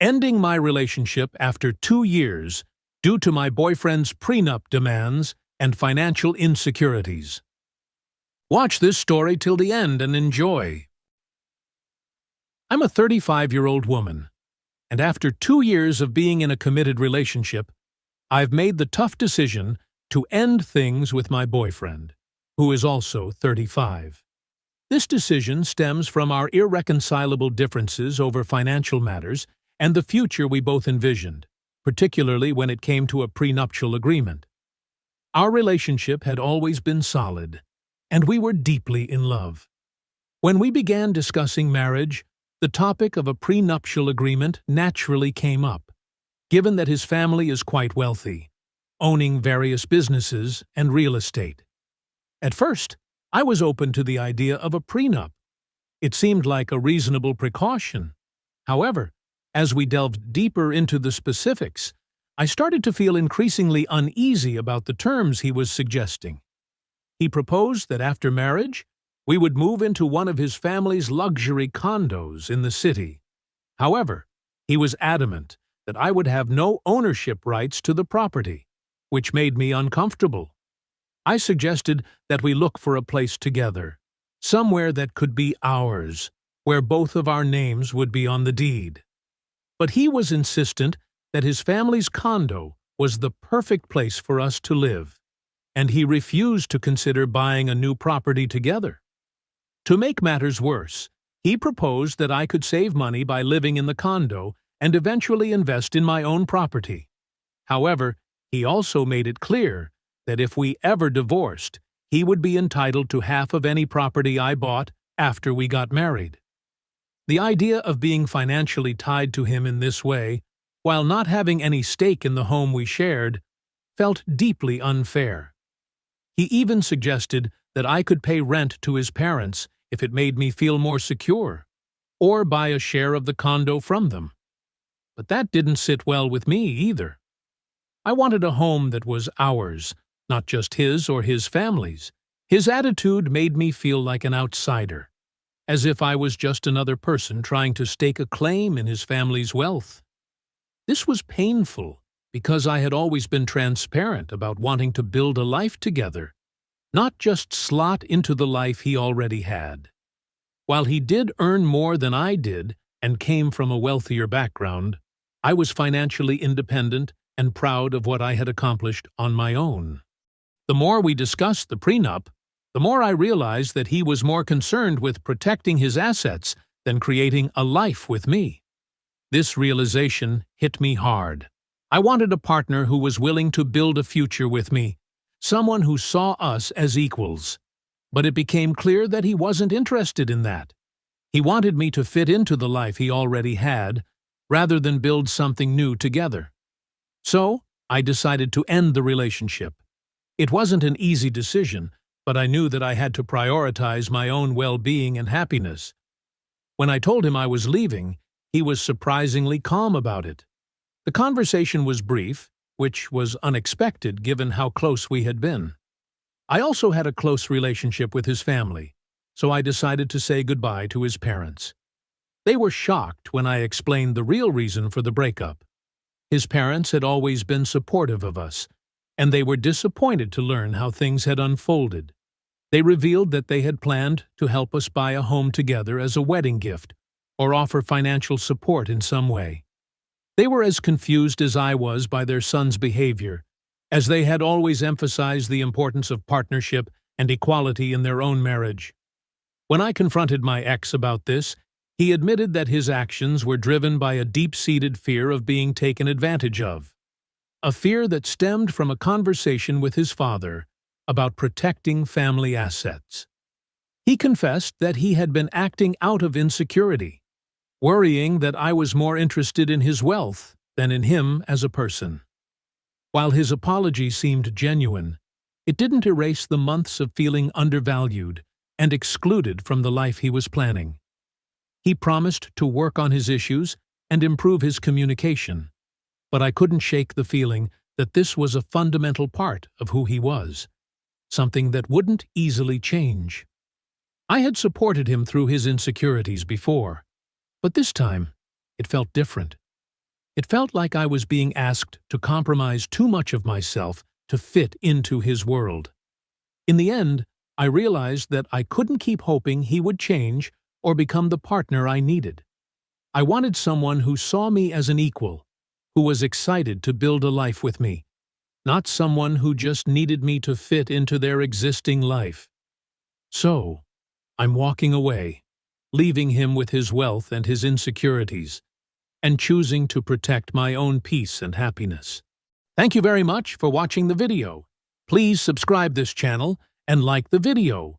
ending my relationship after 2 years due to my boyfriend's prenup demands and financial insecurities. Watch this story till the end and enjoy. I'm a 35-year-old woman, and after 2 years of being in a committed relationship, I've made the tough decision to end things with my boyfriend, who is also 35. This decision stems from our irreconcilable differences over financial matters and the future we both envisioned, particularly when it came to a prenuptial agreement. Our relationship had always been solid, and we were deeply in love. When we began discussing marriage, the topic of a prenuptial agreement naturally came up, given that his family is quite wealthy, owning various businesses and real estate. At first, I was open to the idea of a prenup. It seemed like a reasonable precaution. However, as we delved deeper into the specifics, I started to feel increasingly uneasy about the terms he was suggesting. He proposed that after marriage, we would move into one of his family's luxury condos in the city. However, he was adamant that I would have no ownership rights to the property, which made me uncomfortable. I suggested that we look for a place together, somewhere that could be ours, where both of our names would be on the deed. But he was insistent that his family's condo was the perfect place for us to live, and he refused to consider buying a new property together. To make matters worse, he proposed that I could save money by living in the condo and eventually invest in my own property. However, he also made it clear that if we ever divorced, he would be entitled to half of any property I bought after we got married. The idea of being financially tied to him in this way, while not having any stake in the home we shared, felt deeply unfair. He even suggested that I could pay rent to his parents if it made me feel more secure, or buy a share of the condo from them. But that didn't sit well with me either. I wanted a home that was ours, not just his or his family's. His attitude made me feel like an outsider, as if I was just another person trying to stake a claim in his family's wealth. This was painful because I had always been transparent about wanting to build a life together, not just slot into the life he already had. While he did earn more than I did and came from a wealthier background, I was financially independent and proud of what I had accomplished on my own. The more we discussed the prenup, the more I realized that he was more concerned with protecting his assets than creating a life with me. This realization hit me hard. I wanted a partner who was willing to build a future with me, someone who saw us as equals. But it became clear that he wasn't interested in that. He wanted me to fit into the life he already had, rather than build something new together. So, I decided to end the relationship. It wasn't an easy decision, but I knew that I had to prioritize my own well-being and happiness. When I told him I was leaving, he was surprisingly calm about it. The conversation was brief, which was unexpected given how close we had been. I also had a close relationship with his family, so I decided to say goodbye to his parents. They were shocked when I explained the real reason for the breakup. His parents had always been supportive of us, and they were disappointed to learn how things had unfolded. They revealed that they had planned to help us buy a home together as a wedding gift, or offer financial support in some way. They were as confused as I was by their son's behavior, as they had always emphasized the importance of partnership and equality in their own marriage. When I confronted my ex about this, he admitted that his actions were driven by a deep-seated fear of being taken advantage of, a fear that stemmed from a conversation with his father about protecting family assets. He confessed that he had been acting out of insecurity, worrying that I was more interested in his wealth than in him as a person. While his apology seemed genuine, it didn't erase the months of feeling undervalued and excluded from the life he was planning. He promised to work on his issues and improve his communication, but I couldn't shake the feeling that this was a fundamental part of who he was, something that wouldn't easily change. I had supported him through his insecurities before, but this time it felt different. It felt like I was being asked to compromise too much of myself to fit into his world. In the end, I realized that I couldn't keep hoping he would change or become the partner I needed. I wanted someone who saw me as an equal, who was excited to build a life with me, not someone who just needed me to fit into their existing life. So, I'm walking away, leaving him with his wealth and his insecurities, and choosing to protect my own peace and happiness. Thank you very much for watching the video. Please subscribe this channel and like the video.